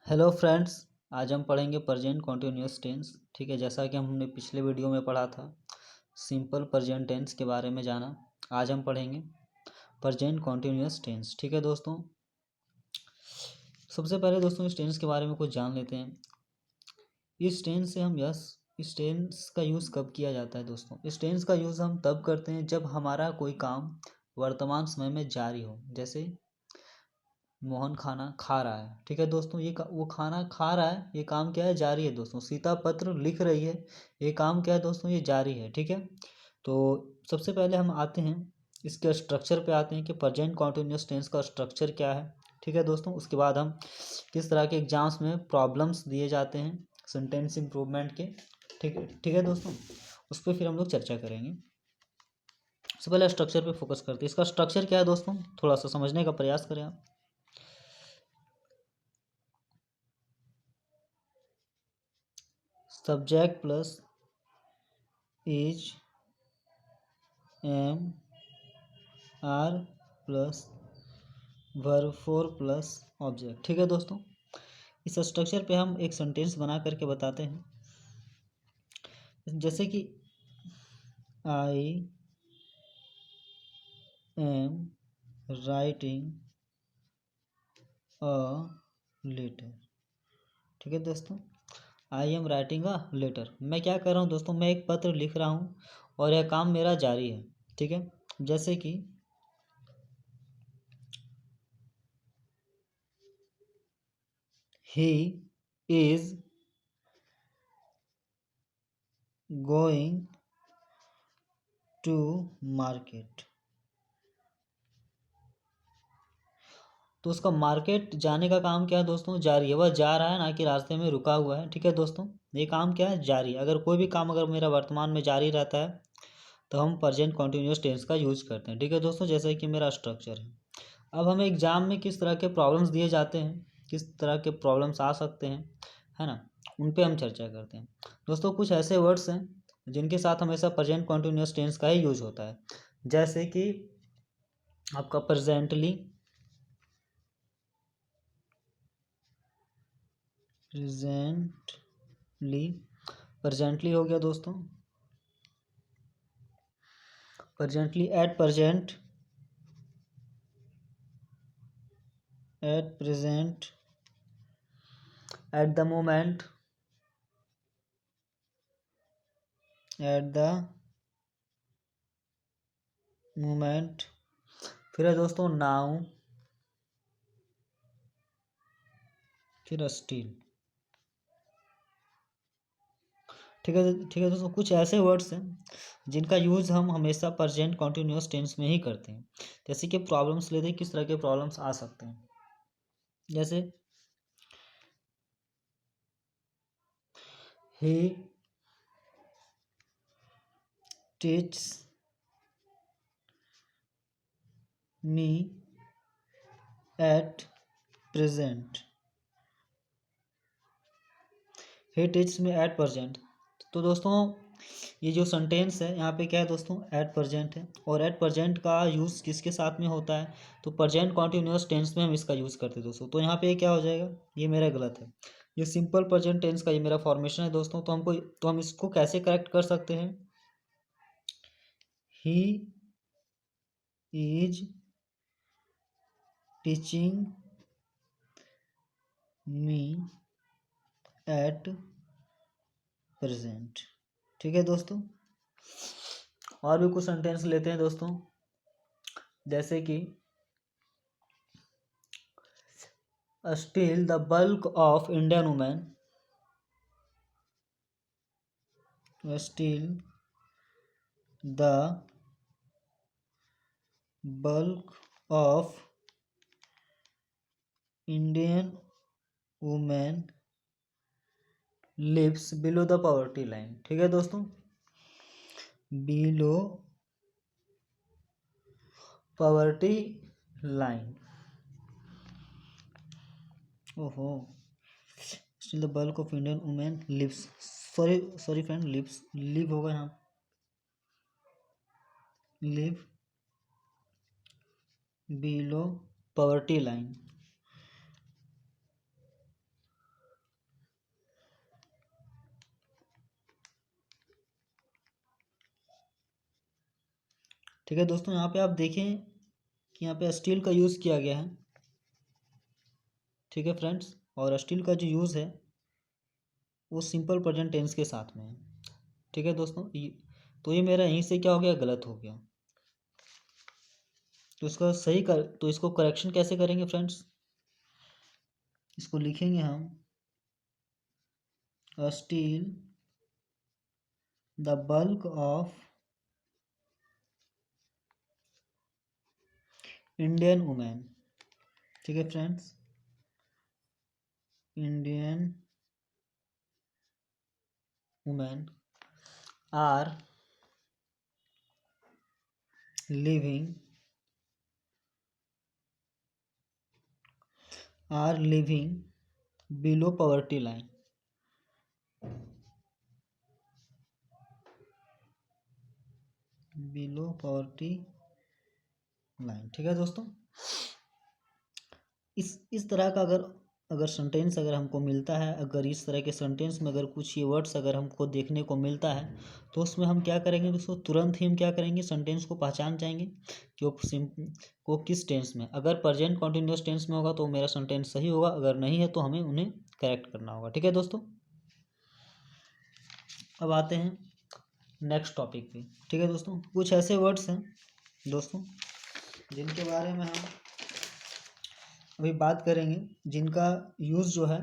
Hello friends. आज हम पढ़ेंगे प्रेजेंट कॉन्टिन्यूअस टेंस। ठीक है, जैसा कि हमने पिछले वीडियो में पढ़ा था सिंपल प्रेजेंट टेंस के बारे में जाना। आज हम पढ़ेंगे प्रेजेंट कॉन्टिन्यूअस टेंस। ठीक है दोस्तों, सबसे पहले दोस्तों इस टेंस के बारे में कुछ जान लेते हैं। इस टेंस से हम इस टेंस का यूज़ कब किया जाता है दोस्तों? इस टेंस का यूज़ हम तब करते हैं जब हमारा कोई काम वर्तमान समय में जारी हो। जैसे मोहन खाना खा रहा है। ठीक है दोस्तों, वो खाना खा रहा है, ये काम क्या है? जारी है दोस्तों। सीता पत्र लिख रही है, ये काम क्या है दोस्तों? ये जारी है। ठीक है, तो सबसे पहले हम आते हैं इसके स्ट्रक्चर पे आते हैं कि प्रेजेंट कॉन्टिन्यूअस टेंस का स्ट्रक्चर क्या है। ठीक है दोस्तों, उसके बाद हम किस तरह के एग्जाम्स में प्रॉब्लम्स दिए जाते हैं सेंटेंस इम्प्रूवमेंट के। ठीक है दोस्तों, उस पर फिर हम लोग चर्चा करेंगे। सबसे पहले स्ट्रक्चर पे फोकस करते हैं। इसका स्ट्रक्चर क्या है दोस्तों, थोड़ा सा समझने का प्रयास करें आप। Subject plus is am are plus verb four plus object. ठीक है दोस्तों, इस स्ट्रक्चर पे हम एक सेंटेंस बना करके बताते हैं। जैसे कि I am writing a letter. ठीक है दोस्तों, I am writing a letter. मैं क्या कर रहा हूँ दोस्तों? मैं एक पत्र लिख रहा हूँ और यह काम मेरा जारी है। ठीक है, जैसे कि he is going to market. तो उसका मार्केट जाने का काम क्या है दोस्तों? जारी है। वह जा रहा है, ना कि रास्ते में रुका हुआ है। ठीक है दोस्तों, ये काम क्या है? जारी। अगर कोई भी काम अगर मेरा वर्तमान में जारी रहता है तो हम प्रेजेंट कॉन्टिन्यूअस टेंस का यूज करते हैं। ठीक है दोस्तों, जैसे कि मेरा स्ट्रक्चर है। अब हमें एग्जाम में किस तरह के प्रॉब्लम्स दिए जाते हैं, किस तरह के प्रॉब्लम्स आ सकते हैं, है ना, उन पे हम चर्चा करते हैं। दोस्तों कुछ ऐसे वर्ड्स हैं जिनके साथ हमेशा प्रेजेंट कॉन्टिन्यूअस टेंस का ही यूज होता है। जैसे कि आपका प्रेजेंटली, प्रेजेंटली प्रेजेंटली हो गया दोस्तों। Presently, at present, at the moment, at the moment. फिर है दोस्तों नाउ, फिर स्टिल। ठीक है दोस्तों, कुछ ऐसे वर्ड्स हैं जिनका यूज़ हम हमेशा प्रेजेंट कॉन्टिन्यूअस टेंस में ही करते हैं। जैसे कि प्रॉब्लम्स लेते हैं, किस तरह के प्रॉब्लम्स आ सकते हैं। जैसे he teach me at present, he teach me at present. तो दोस्तों ये जो सेंटेंस है यहाँ पे क्या है दोस्तों? एट प्रेजेंट है। और एट प्रेजेंट का यूज़ किसके साथ में होता है? तो प्रेजेंट कॉन्टिन्यूअस टेंस में हम इसका यूज़ करते हैं दोस्तों। तो यहाँ पे क्या हो जाएगा? ये मेरा गलत है। ये सिंपल प्रेजेंट टेंस का ये मेरा फॉर्मेशन है दोस्तों। तो हम इसको कैसे करेक्ट कर सकते हैं? He is teaching me at present. ठीक है दोस्तों, और भी कुछ सेंटेंस लेते हैं दोस्तों। जैसे कि still the bulk of Indian women, still the bulk of Indian women lives below the poverty line। ठीक है दोस्तों, below poverty line। ओहो, still the bulk of Indian women lives, sorry friend, live होगा यहाँ, लिव below poverty line। ठीक है दोस्तों, यहाँ पे आप देखें कि यहाँ पे स्टिल का यूज़ किया गया है। ठीक है फ्रेंड्स, और स्टिल का जो यूज़ है वो सिंपल प्रेजेंट टेंस के साथ में है। ठीक है दोस्तों, तो ये मेरा यहीं से क्या हो गया, गलत हो गया। तो इसका तो इसको करेक्शन कैसे करेंगे फ्रेंड्स, इसको लिखेंगे हम still the bulk of Indian women. ठीक है friends, Indian women are living below poverty line. Below poverty line. ठीक है दोस्तों, इस तरह का अगर सेंटेंस अगर हमको मिलता है, अगर इस तरह के सेंटेंस में अगर कुछ ये वर्ड्स अगर हमको देखने को मिलता है, तो उसमें हम क्या करेंगे दोस्तों, तुरंत ही हम क्या करेंगे, सेंटेंस को पहचान जाएंगे कि वो किस टेंस में। अगर प्रेजेंट कॉन्टिन्यूअस टेंस में होगा तो मेरा सेंटेंस सही होगा, अगर नहीं है तो हमें उन्हें करेक्ट करना होगा। ठीक है दोस्तों, अब आते हैं नेक्स्ट टॉपिक पे। ठीक है दोस्तों, कुछ ऐसे वर्ड्स हैं दोस्तों जिनके बारे में हम अभी बात करेंगे, जिनका यूज़ जो है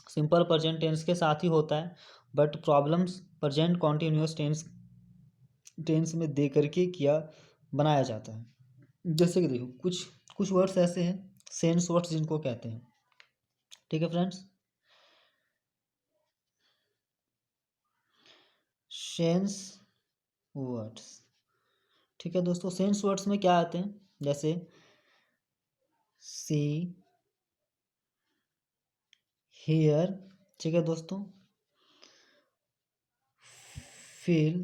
सिंपल प्रेजेंट टेंस के साथ ही होता है, but problems present continuous tense में दे करके बनाया जाता है। जैसे कि देखो, कुछ कुछ वर्ड्स ऐसे हैं, सेंस वर्ड्स जिनको कहते हैं। ठीक है फ्रेंड्स, सेंस वर्ड्स। ठीक है दोस्तों, सेंस वर्ड्स में क्या आते हैं, जैसे सी, हियर। ठीक है दोस्तों, फील,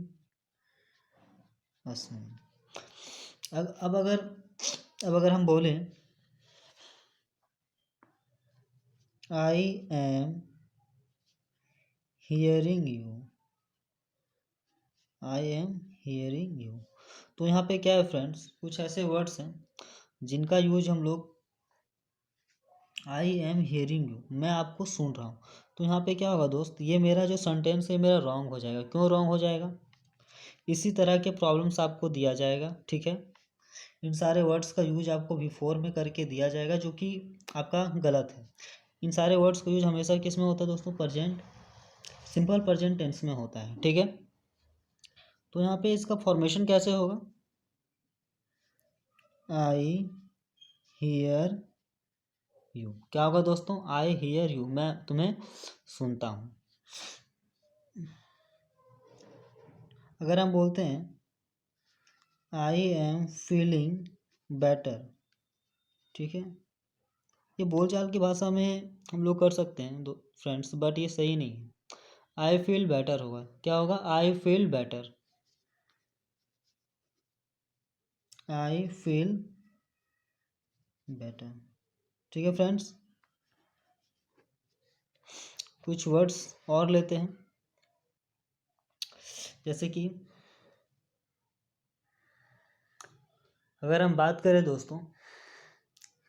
अब अगर हम बोलें I am hearing you, I am hearing you, तो यहाँ पे क्या है फ्रेंड्स, कुछ ऐसे वर्ड्स हैं जिनका यूज हम लोग, आई एम हियरिंग यू, मैं आपको सुन रहा हूँ, तो यहाँ पे क्या होगा दोस्त, ये मेरा जो सेंटेंस है मेरा रॉन्ग हो जाएगा। क्यों रॉन्ग हो जाएगा, इसी तरह के प्रॉब्लम्स आपको दिया जाएगा। ठीक है, इन सारे वर्ड्स का यूज आपको बिफोर में करके दिया जाएगा जो कि आपका गलत है। इन सारे वर्ड्स का यूज हमेशा किस में होता है दोस्तों, सिंपल प्रेजेंट टेंस में होता है। ठीक है, तो यहाँ पे इसका फॉर्मेशन कैसे होगा, आई हियर यू, क्या होगा दोस्तों, आई हियर यू, मैं तुम्हें सुनता हूँ। अगर हम बोलते हैं आई एम फीलिंग बेटर, ठीक है, ये बोलचाल की भाषा में हम लोग कर सकते हैं दो फ्रेंड्स, बट ये सही नहीं है। आई फील बेटर होगा, क्या होगा, I feel better, I feel better. ठीक है फ्रेंड्स, कुछ वर्ड्स और लेते हैं, जैसे कि अगर हम बात करें दोस्तों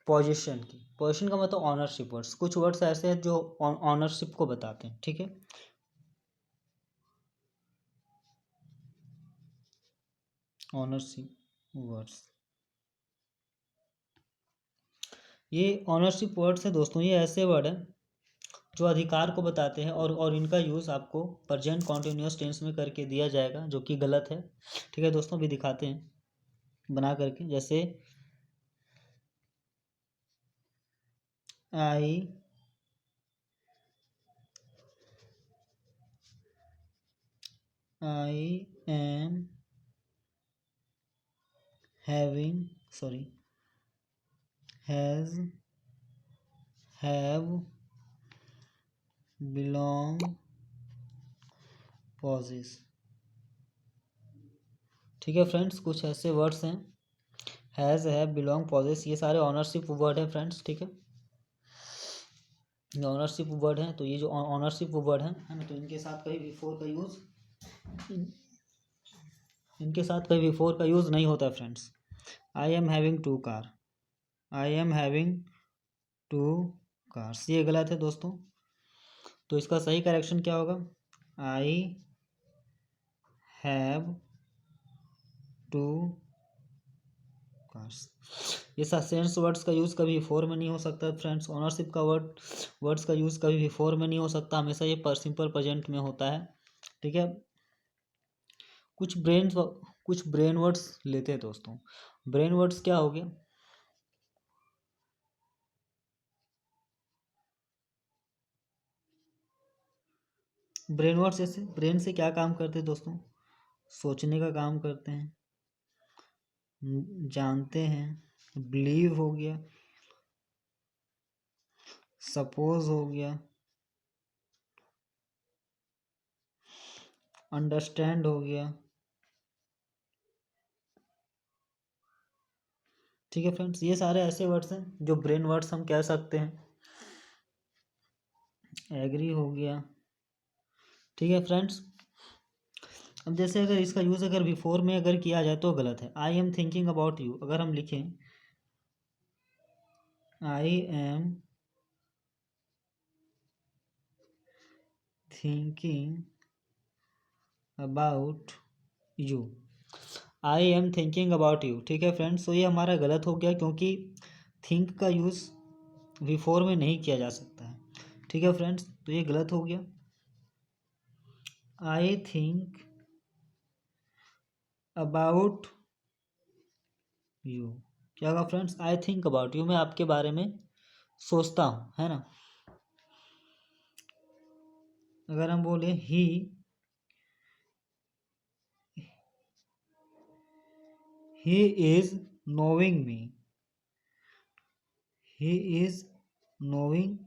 पोजीशन की, पोजीशन का मतलब ऑनरशिप वर्ड्स, कुछ वर्ड्स ऐसे हैं जो ऑनरशिप को बताते हैं। ठीक है, ऑनरशिप वर्ड्स, ये ऑनरशिप वर्ड्स है दोस्तों, ये ऐसे वर्ड हैं जो अधिकार को बताते हैं, और इनका यूज़ आपको प्रेजेंट कॉन्टिन्यूअस टेंस में करके दिया जाएगा जो कि गलत है। ठीक है दोस्तों, अभी दिखाते हैं बना करके, जैसे I am having, sorry, has, have, belong, possess. ठीक है फ्रेंड्स, कुछ ऐसे वर्ड्स हैं, हैज़, हैव, बिलोंग, पॉजेस, ये सारे ऑनरशिप वर्ड है फ्रेंड्स। ठीक है, ये ऑनरशिप वर्ड है, तो ये जो ऑनरशिप वर्ड है ना, तो इनके साथ कहीं बिफोर का यूज़ इनके साथ कभी बिफोर का यूज़ नहीं होता friends. I am having 2 car, I am having 2 cars, ये गलत है दोस्तों। तो इसका सही करेक्शन क्या होगा? I have 2 cars. ये सेंस वर्ड्स का यूज़ कभी बिफोर में नहीं हो सकता फ्रेंड्स। ओनरशिप का वर्ड्स का यूज़ कभी बिफोर में नहीं हो सकता, हमेशा ये सिंपल प्रेजेंट में होता है। ठीक है, कुछ ब्रेन वर्ड्स लेते हैं दोस्तों। ब्रेन वर्ड्स क्या हो गया? ब्रेन वर्ड्स जैसे ब्रेन से क्या काम करते हैं दोस्तों? सोचने का काम करते हैं, जानते हैं, बिलीव हो गया, सपोज हो गया, अंडरस्टैंड हो गया। ठीक है फ्रेंड्स, ये सारे ऐसे वर्ड्स हैं जो ब्रेन वर्ड्स हम कह सकते हैं। एग्री हो गया। ठीक है फ्रेंड्स, अब जैसे अगर इसका यूज़ अगर बिफोर में अगर किया जाए तो गलत है। I am thinking about you, अगर हम लिखें I am thinking about you, I am thinking about you. ठीक है फ्रेंड्स, तो ये हमारा गलत हो गया क्योंकि थिंक का यूज़ बिफोर में नहीं किया जा सकता है। ठीक है फ्रेंड्स, तो ये गलत हो गया। आई थिंक अबाउट यू क्या होगा friends? I think about you, मैं आपके बारे में सोचता हूँ, है ना। अगर हम बोले he is knowing me, he is knowing,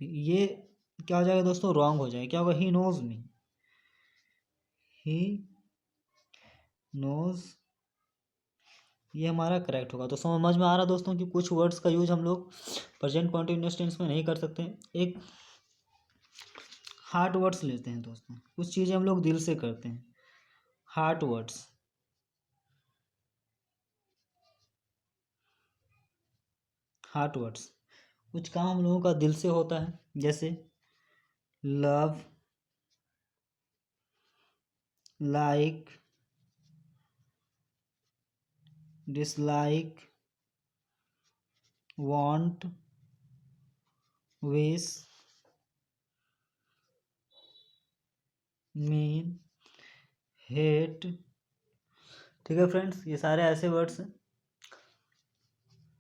ये क्या हो जाएगा दोस्तों? रॉन्ग हो जाएगा। क्या होगा? He knows me, he knows, ये हमारा करेक्ट होगा। तो समझ में आ रहा दोस्तों कि कुछ वर्ड्स का यूज हम लोग प्रेजेंट कॉन्टिन्यूअस टेंस में नहीं कर सकते। एक हार्ट वर्ड्स लेते हैं दोस्तों, कुछ चीज़ें हम लोग दिल से करते हैं, हार्ट वर्ड्स। हार्ट वर्ड्स, कुछ काम हम लोगों का दिल से होता है, जैसे love, like, dislike, want, wish, mean, hate. ठीक है फ्रेंड्स, ये सारे ऐसे वर्ड्स हैं।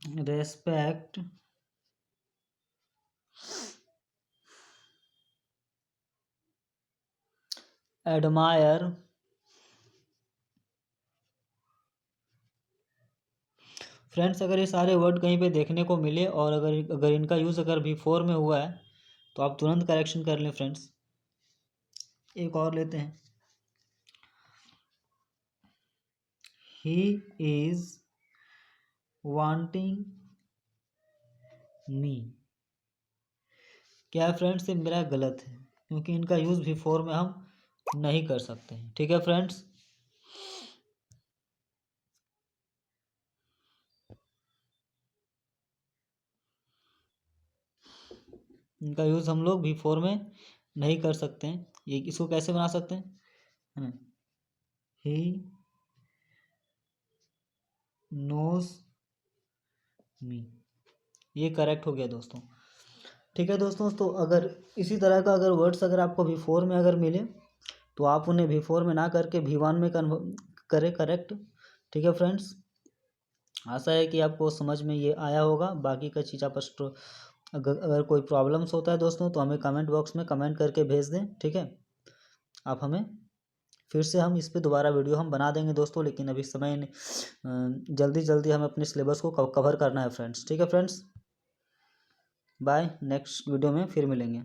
रेस्पेक्ट, एडमायर, फ्रेंड्स अगर ये सारे वर्ड कहीं पे देखने को मिले और अगर इनका यूज़ अगर बिफोर में हुआ है तो आप तुरंत करेक्शन कर लें फ्रेंड्स। एक और लेते हैं, ही इज वांटिंग मी। क्या है फ्रेंड्स? ये मेरा गलत है क्योंकि इनका यूज़ बिफोर में हम नहीं कर सकते हैं। ठीक है फ्रेंड्स, इनका यूज़ हम लोग बिफोर में नहीं कर सकते हैं। ये इसको कैसे बना सकते हैं? है ना, ही नोज मी, ये करेक्ट हो गया दोस्तों। ठीक है दोस्तों, तो अगर इसी तरह का अगर वर्ड्स अगर आपको बिफोर में अगर मिले तो आप उन्हें बिफोर में ना करके V1 में करें करेक्ट। ठीक है फ्रेंड्स, आशा है कि आपको समझ में ये आया होगा। बाकी का चीज़ आप अगर कोई प्रॉब्लम्स होता है दोस्तों तो हमें कमेंट बॉक्स में कमेंट करके भेज दें। ठीक है, आप हमें फिर से हम इस पे दोबारा वीडियो हम बना देंगे दोस्तों, लेकिन अभी समय जल्दी जल्दी हमें अपने सिलेबस को कवर करना है फ्रेंड्स। ठीक है फ्रेंड्स, बाय, नेक्स्ट वीडियो में फिर मिलेंगे।